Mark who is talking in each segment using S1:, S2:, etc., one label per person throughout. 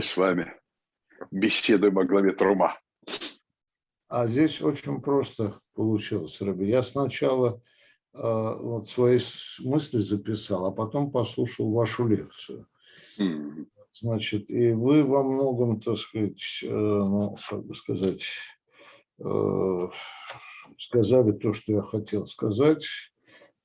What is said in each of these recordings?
S1: С вами беседуем о главе Трума.
S2: А здесь очень просто получилось, Рэбби. Я сначала вот свои мысли записал, а потом послушал вашу лекцию. Значит, и вы во многом, так сказать, ну, как бы сказать, сказали то, что я хотел сказать.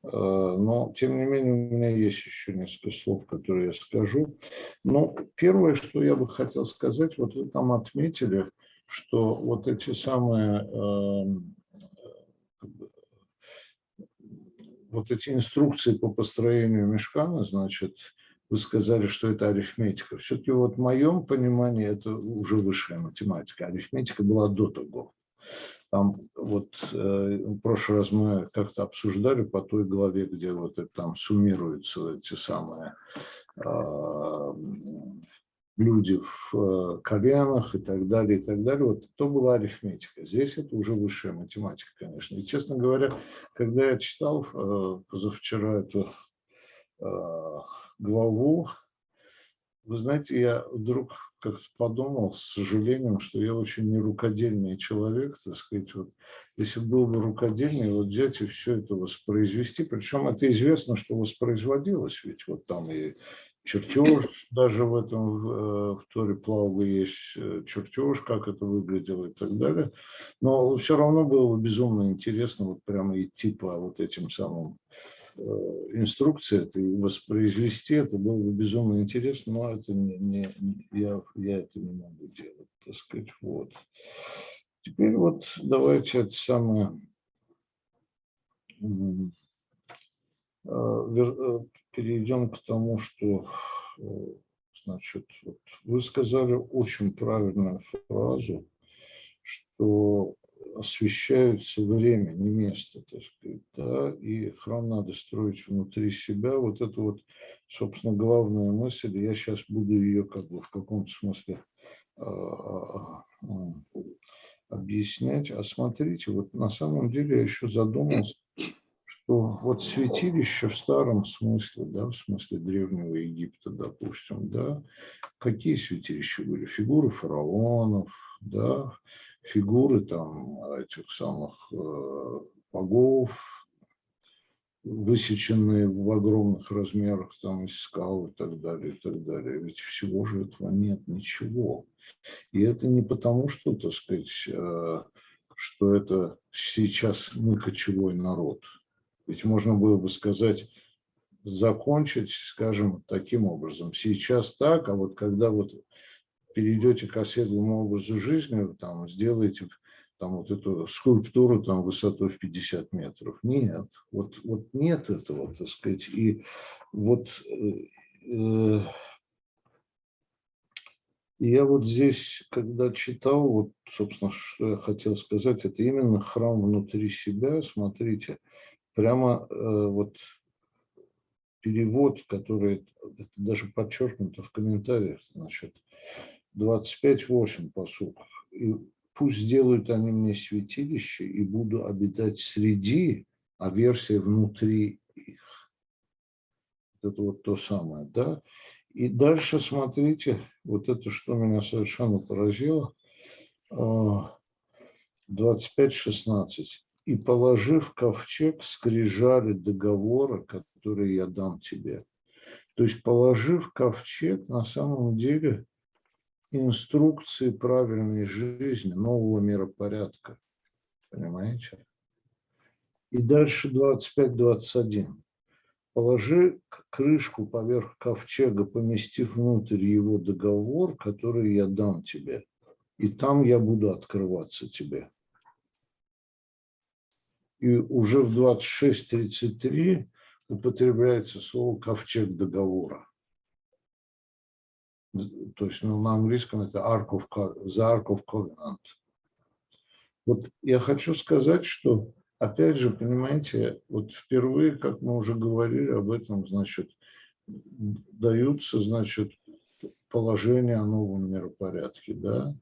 S2: Но, тем не менее, у меня есть еще несколько слов, которые я скажу. Но первое, что я бы хотел сказать, вот вы там отметили, что вот эти самые, вот эти инструкции по построению мешкана, значит, вы сказали, что это арифметика. Все-таки вот в моем понимании это уже высшая математика. Арифметика была до того. Там вот в прошлый раз мы как-то обсуждали по той главе, где вот это, там суммируются эти самые люди в коленах и так далее, и так далее. Вот то была арифметика. Здесь это уже высшая математика, конечно. И, честно говоря, когда я читал позавчера эту главу, вы знаете, я вдруг как-то подумал с сожалением, что я очень нерукодельный человек, так сказать. Вот, если был бы рукодельный, вот взять и все это воспроизвести, причем это известно, что воспроизводилось, ведь вот там и чертеж, даже в этом в Торе Плауга есть чертеж, как это выглядело и так далее. Но все равно было безумно интересно вот прямо идти по вот этим самым инструкции это и воспроизвести, это было бы безумно интересно, но это я это не могу делать, так сказать, вот. Теперь вот давайте это самое перейдем к тому, что, значит, вот вы сказали очень правильную фразу, что освещается время, не место, так сказать, да, и храм надо строить внутри себя. Вот это вот, собственно, главная мысль. Я сейчас буду ее как бы в каком-то смысле объяснять. А смотрите, вот на самом деле я еще задумался, что вот святилище в старом смысле, да, в смысле Древнего Египта, допустим, да, какие святилища были? Фигуры фараонов, да, фигуры там этих самых богов, высеченные в огромных размерах там из скал и так далее, и так далее. Ведь всего же этого нет, ничего. И это не потому, что, так сказать, что это сейчас мы кочевой народ. Ведь можно было бы сказать, закончить, скажем, таким образом. Сейчас так, а вот когда вот перейдете к оседлому образу жизни, там, сделаете там, вот эту скульптуру там, высотой в 50 метров. Нет, вот нет этого, так сказать. И вот я вот здесь, когда читал, вот, собственно, что я хотел сказать, это именно храм внутри себя. Смотрите, прямо вот перевод, который это даже подчеркнуто в комментариях, значит, 25:8 пасук. И пусть сделают они мне святилище, и буду обитать среди, а версия внутри их. Это вот то самое, да? И дальше смотрите, вот это, что меня совершенно поразило, 25:16. И положив ковчег скрижали договора, который я дам тебе. То есть положив ковчег, на самом деле инструкции правильной жизни, нового миропорядка. Понимаете? И дальше 25:21. Положи крышку поверх ковчега, поместив внутрь его договор, который я дам тебе. И там я буду открываться тебе. И уже в 26:33 употребляется слово ковчег договора. То есть на английском это the Ark of Covenant. Вот я хочу сказать, что, опять же, понимаете, вот впервые, как мы уже говорили об этом, значит, даются, значит, положения о новом миропорядке, да.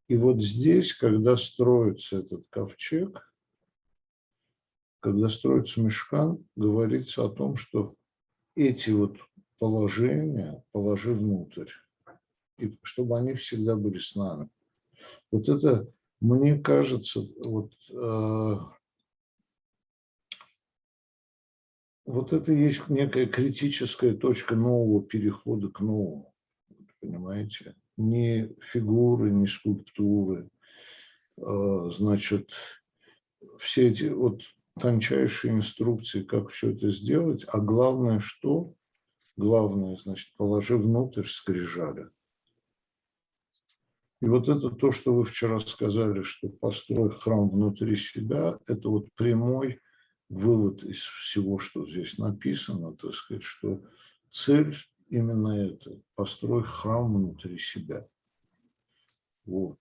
S2: И вот здесь, когда строится этот ковчег, когда строится мишкан, говорится о том, что эти вот положения положи внутрь. и чтобы они всегда были с нами. Вот это, мне кажется, вот это и есть некая критическая точка нового перехода к новому, понимаете? Не фигуры, не скульптуры, значит, все эти вот тончайшие инструкции, как все это сделать, а главное что? Главное, значит, положи внутрь скрижали. И вот это то, что вы вчера сказали, что построй храм внутри себя, это вот прямой вывод из всего, что здесь написано, так сказать, что цель именно это, построй храм внутри себя. Вот.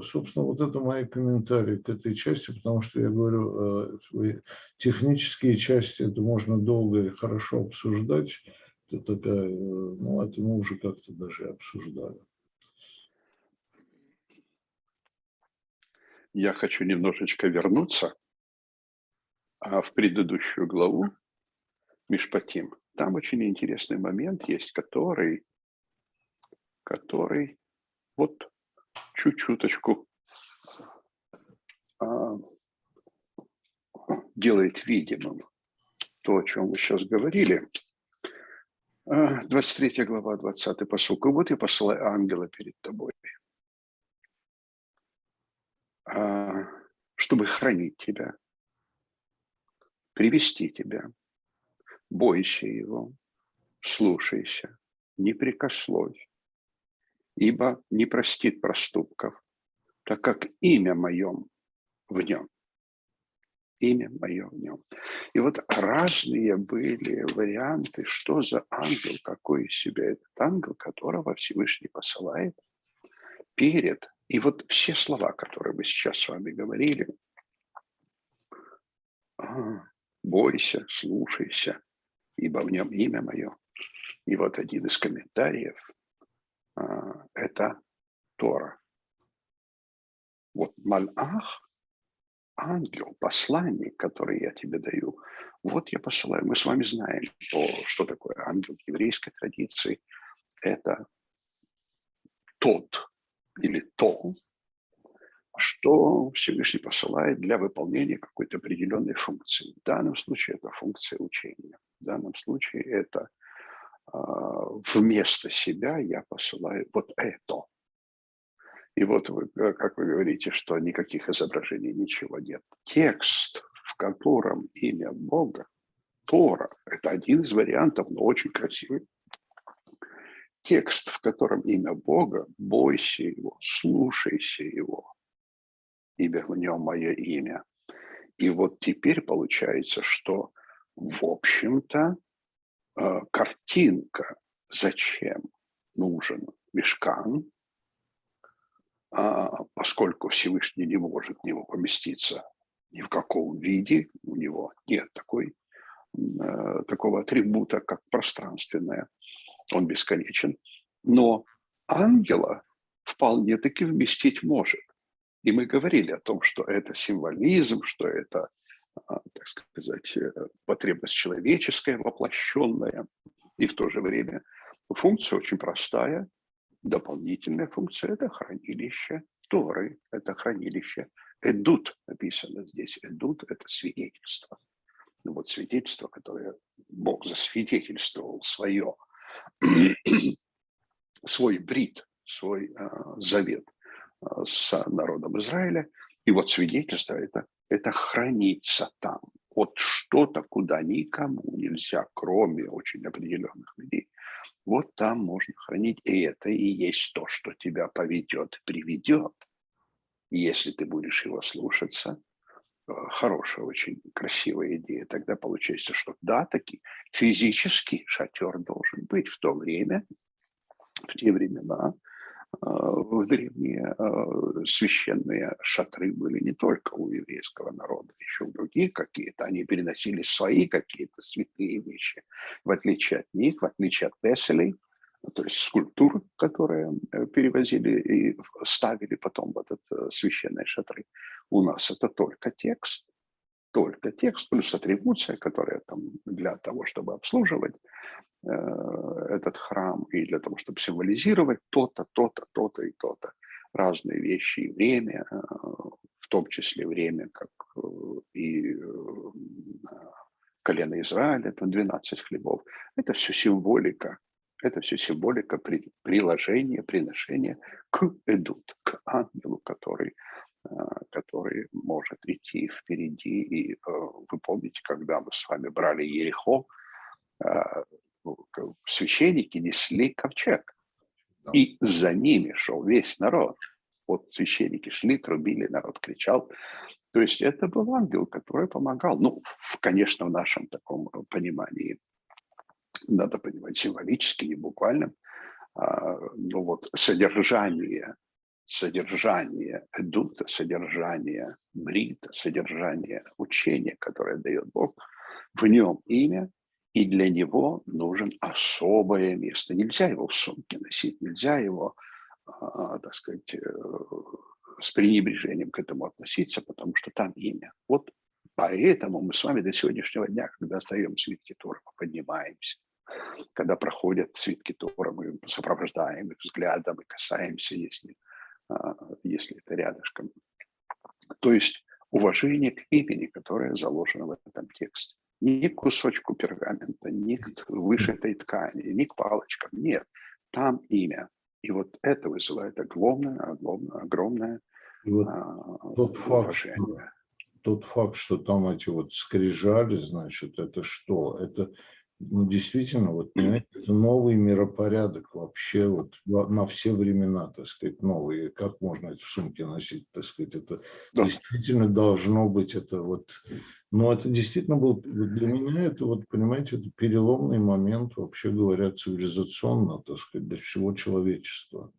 S2: Собственно, вот это мои комментарии к этой части, потому что я говорю, технические части, это можно долго и хорошо обсуждать, это такая, ну, это мы уже как-то даже обсуждали.
S1: Я хочу немножечко вернуться в предыдущую главу Мишпатим. Там очень интересный момент есть, который вот чуть-чуточку делает видимым то, о чем вы сейчас говорили. 23 глава, 20 пасук. И вот я посылаю ангела перед тобой, чтобы хранить тебя, привести тебя. Бойся его, слушайся, не прикословь, ибо не простит проступков, так как имя моем в нем. Имя мое в нем. И вот разные были варианты, что за ангел, какой из себя этот ангел, которого Всевышний посылает перед. И вот все слова, которые мы сейчас с вами говорили, бойся, слушайся, ибо в нем имя мое. И вот один из комментариев – это Тора. Вот Малах, ангел, посланник, который я тебе даю, вот я посылаю. Мы с вами знаем, что такое ангел в еврейской традиции. Это тот или то, что Всевышний посылает для выполнения какой-то определенной функции. В данном случае это функция учения. В данном случае это вместо себя я посылаю вот это. И вот, как вы говорите, что никаких изображений, ничего нет. Текст, в котором имя Бога, Тора, это один из вариантов, но очень красивый. Текст, в котором имя Бога, бойся его, слушайся его, ибо в нем мое имя. И вот теперь получается, что, в общем-то, картинка, зачем нужен мишкан, поскольку Всевышний не может в него поместиться ни в каком виде, у него нет такого атрибута, как пространственное, он бесконечен, но ангела вполне-таки вместить может. И мы говорили о том, что это символизм, что это, так сказать, потребность человеческая, воплощенная, и в то же время функция очень простая. Дополнительная функция – это хранилище Торы, это хранилище. Эдут написано здесь. Эдут – это свидетельство. Ну вот свидетельство, которое Бог засвидетельствовал свой брит, свой завет с народом Израиля. И вот свидетельство это хранится там. Вот что-то, куда никому нельзя, кроме очень определенных людей. Вот там можно хранить, и это и есть то, что тебя поведет, приведет. И если ты будешь его слушаться, хорошая, очень красивая идея, тогда получается, что да, таки физический шатер должен быть в то время, в те времена, в древние священные шатры были не только у еврейского народа, еще у других какие-то. Они переносили свои какие-то святые вещи. В отличие от них, в отличие от Песелей, то есть скульптур, которые перевозили и ставили потом в этот священные шатры, у нас это только текст, только текст плюс атрибуция, которая там для того, чтобы обслуживать этот храм и для того, чтобы символизировать то-то, то-то, то-то и то-то. Разные вещи и время, в том числе время, как и колено Израиля, это 12 хлебов. Это все символика. Это все символика приложения, приношения к Эдут, к ангелу, который может идти впереди. И вы помните, когда мы с вами брали Ерехо, священники несли ковчег, и за ними шел весь народ. Вот священники шли, трубили, народ кричал. То есть это был ангел, который помогал. Ну, конечно, в нашем таком понимании, надо понимать символически, не буквально, но вот содержание эдута, содержание брита, содержание учения, которое дает Бог, в нем имя, и для него нужен особое место. Нельзя его в сумке носить, нельзя его, так сказать, с пренебрежением к этому относиться, потому что там имя. Вот поэтому мы с вами до сегодняшнего дня, когда остаем свитки Тора, мы поднимаемся. Когда проходят свитки Тора, мы сопровождаем их взглядом и касаемся, если это рядышком. То есть уважение к имени, которое заложено в этом тексте. Не к кусочку пергамента, не к вышитой ткани, не к палочкам. Нет, там имя. И вот это вызывает огромное
S2: И вот
S1: уважение.
S2: тот факт, что там эти вот скрижали, значит, это что? Это действительно, вот, понимаете, это новый миропорядок вообще вот на все времена, так сказать, новый. Как можно это в сумке носить, так сказать, это действительно должно быть, это вот, но это действительно был, для меня это вот, понимаете, это переломный момент, вообще говоря, цивилизационно, так сказать, для всего человечества.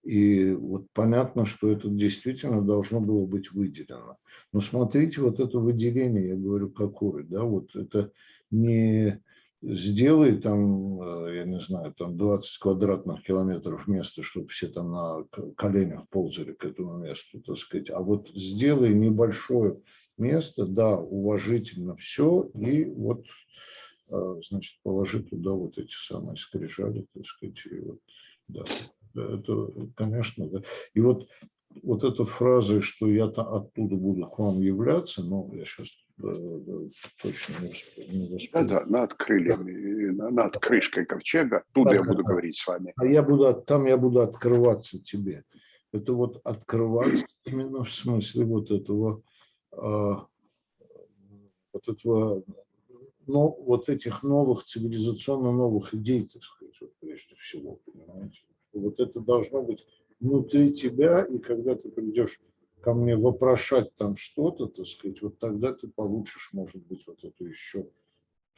S2: И вот понятно, что это действительно должно было быть выделено. Но смотрите, вот это выделение, я говорю, какое, да, вот это не сделай там, я не знаю, там 20 квадратных километров места, чтобы все там на коленях ползали к этому месту, так сказать, а вот сделай небольшое место, да, уважительно все, и вот, значит, положи туда вот эти самые скрижали, так сказать, и вот, да. Это, конечно, да. И вот эта фраза, что я оттуда буду к вам являться, ну, я сейчас точно не воспомню.
S1: Да, над крыльями, над крышкой ковчега, оттуда я буду говорить с вами.
S2: А я буду открываться тебе. Это вот открываться именно в смысле вот этого, ну, вот этих новых, цивилизационно новых идей, так сказать, вот прежде всего, понимаете? Что вот это должно быть внутри тебя, и когда ты придешь ко мне вопрошать там что-то, так сказать, вот тогда ты получишь, может быть, вот эту еще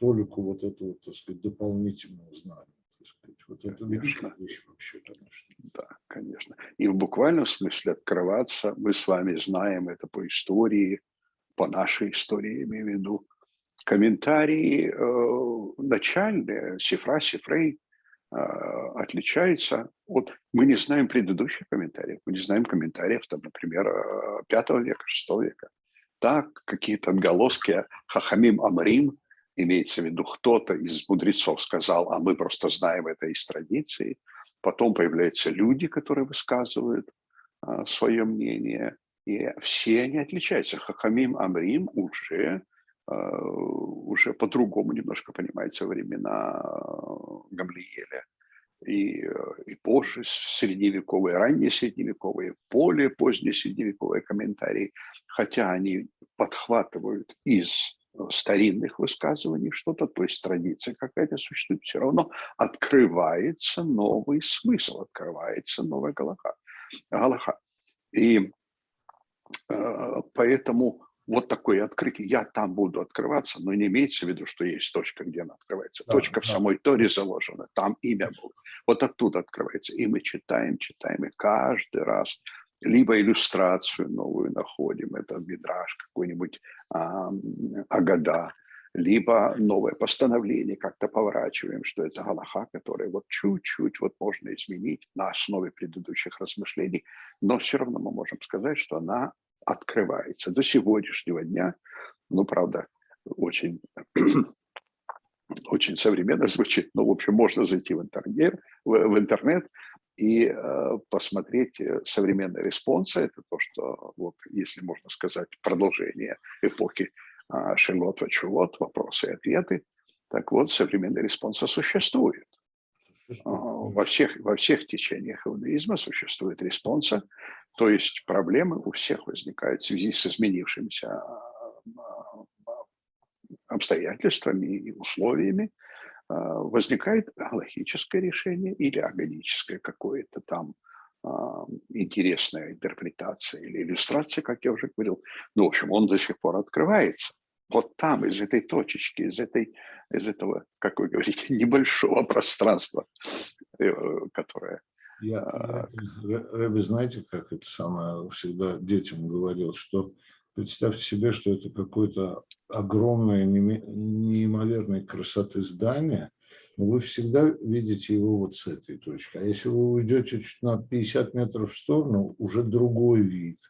S2: толику вот этого, так сказать, дополнительного знания. Так сказать. Вот это великая вещь вообще, конечно.
S1: Да, конечно. И в буквальном смысле открываться, мы с вами знаем это по истории, по нашей истории, имею в виду, комментарии начальные, Сифрей, отличается от... Мы не знаем предыдущих комментариев, мы не знаем комментариев, там, например, 5 века, 6 века. Так, какие-то отголоски Хахамим Амрим, имеется в виду, кто-то из мудрецов сказал, а мы просто знаем это из традиции. Потом появляются люди, которые высказывают свое мнение, и все они отличаются. Хахамим Амрим уже по-другому немножко понимается времена Гамлиеля. И позже средневековые, ранние средневековые, более поздние средневековые комментарии, хотя они подхватывают из старинных высказываний что-то, то есть традиция какая-то существует, все равно открывается новый смысл, открывается новая галаха. И поэтому вот такое открытие. Я там буду открываться, но не имеется в виду, что есть точка, где она открывается. Точка в самой Торе заложена, там имя Бога. Вот оттуда открывается. И мы читаем, и каждый раз либо иллюстрацию новую находим, это мидраш какой-нибудь Агада, либо новое постановление как-то поворачиваем, что это галаха, которая вот чуть-чуть вот можно изменить на основе предыдущих размышлений, но все равно мы можем сказать, что она открывается. До сегодняшнего дня Ну, правда, очень, очень современно звучит. Ну, в общем, можно зайти в интернет и посмотреть современные респонсы. Это то, что, вот, если можно сказать, продолжение эпохи Шарлотт Вачулот, вопросы и ответы. Так вот, современные респонсы существуют. Во всех течениях иудаизма существует респонса, то есть проблемы у всех возникают в связи с изменившимися обстоятельствами и условиями, возникает галахическое решение или агоническое какое-то там интересная интерпретация или иллюстрация, как я уже говорил. Ну, в общем, он до сих пор открывается. Вот там, из этой точечки, из этого, как вы говорите, небольшого пространства, которое...
S2: Рэбби, знаете, как это самое всегда детям говорил, что представьте себе, что это какое-то огромное, неимоверной красоты здание, но вы всегда видите его вот с этой точки. А если вы уйдете чуть на 50 метров в сторону, уже другой вид.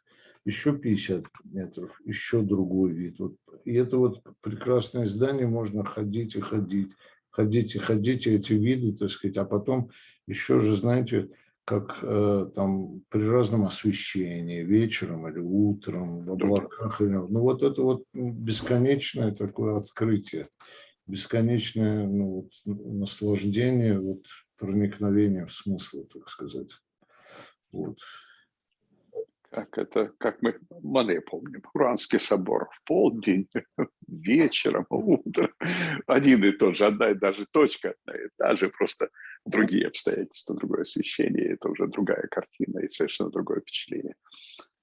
S2: Еще 50 метров, еще другой вид. Вот. И это вот прекрасное здание, можно ходить и ходить, ходить и ходить, и эти виды, так сказать, а потом еще же, знаете, как там при разном освещении, вечером или утром, в облаках. Ну, вот это вот бесконечное такое открытие, бесконечное наслаждение, вот, проникновение в смысл, так сказать. Вот.
S1: Как мы Мане помним, Уранский собор в полдень, вечером, утром, один и тот же, одна и та же точка, одна и та же, просто другие обстоятельства, другое освещение, это уже другая картина и совершенно другое впечатление.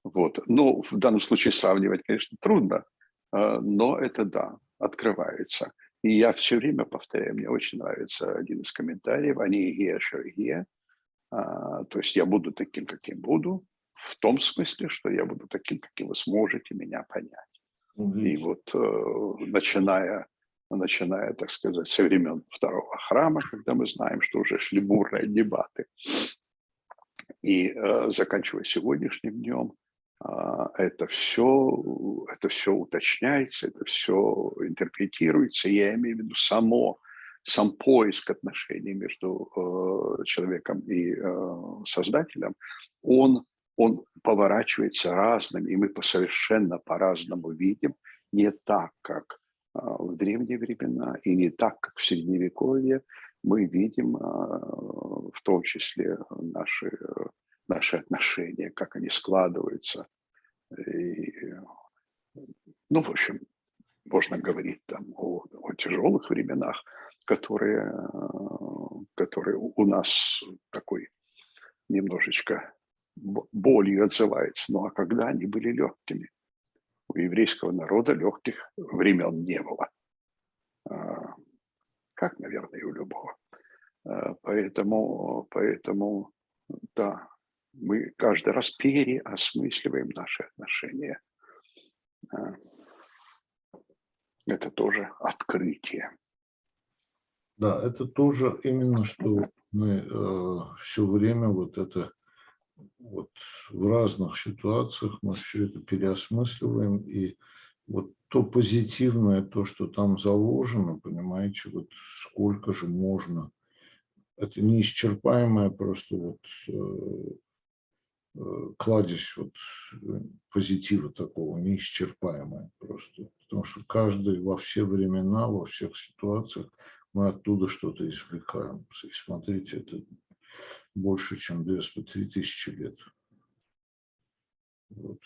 S1: Вот. Ну, в данном случае сравнивать, конечно, трудно, но это, да, открывается. И я все время повторяю, мне очень нравится один из комментариев, они гея, то есть я буду таким, каким буду, в том смысле, что я буду таким, каким вы сможете меня понять. И вот начиная, так сказать, со времен Второго храма, когда мы знаем, что уже шли бурные дебаты, и заканчивая сегодняшним днем, это все уточняется, это все интерпретируется. Я имею в виду сам поиск отношений между человеком и Создателем, он поворачивается разным, и мы совершенно по-разному видим, не так, как в древние времена, и не так, как в Средневековье. Мы видим в том числе наши отношения, как они складываются. И, ну, в общем, можно говорить там о тяжелых временах, которые у нас такой немножечко болью отзывается. Ну а когда они были легкими? У еврейского народа легких времен не было. Как, наверное, и у любого. Поэтому, да, мы каждый раз переосмысливаем наши отношения. Это тоже открытие.
S2: Да, это тоже именно, что мы все время вот это вот в разных ситуациях мы все это переосмысливаем, и вот то позитивное, то, что там заложено, понимаете, вот сколько же можно, это неисчерпаемое просто вот кладезь вот позитива такого, неисчерпаемое просто, потому что каждый во все времена, во всех ситуациях мы оттуда что-то извлекаем. И смотрите, это больше, чем 2-3 тысячи лет. Вот.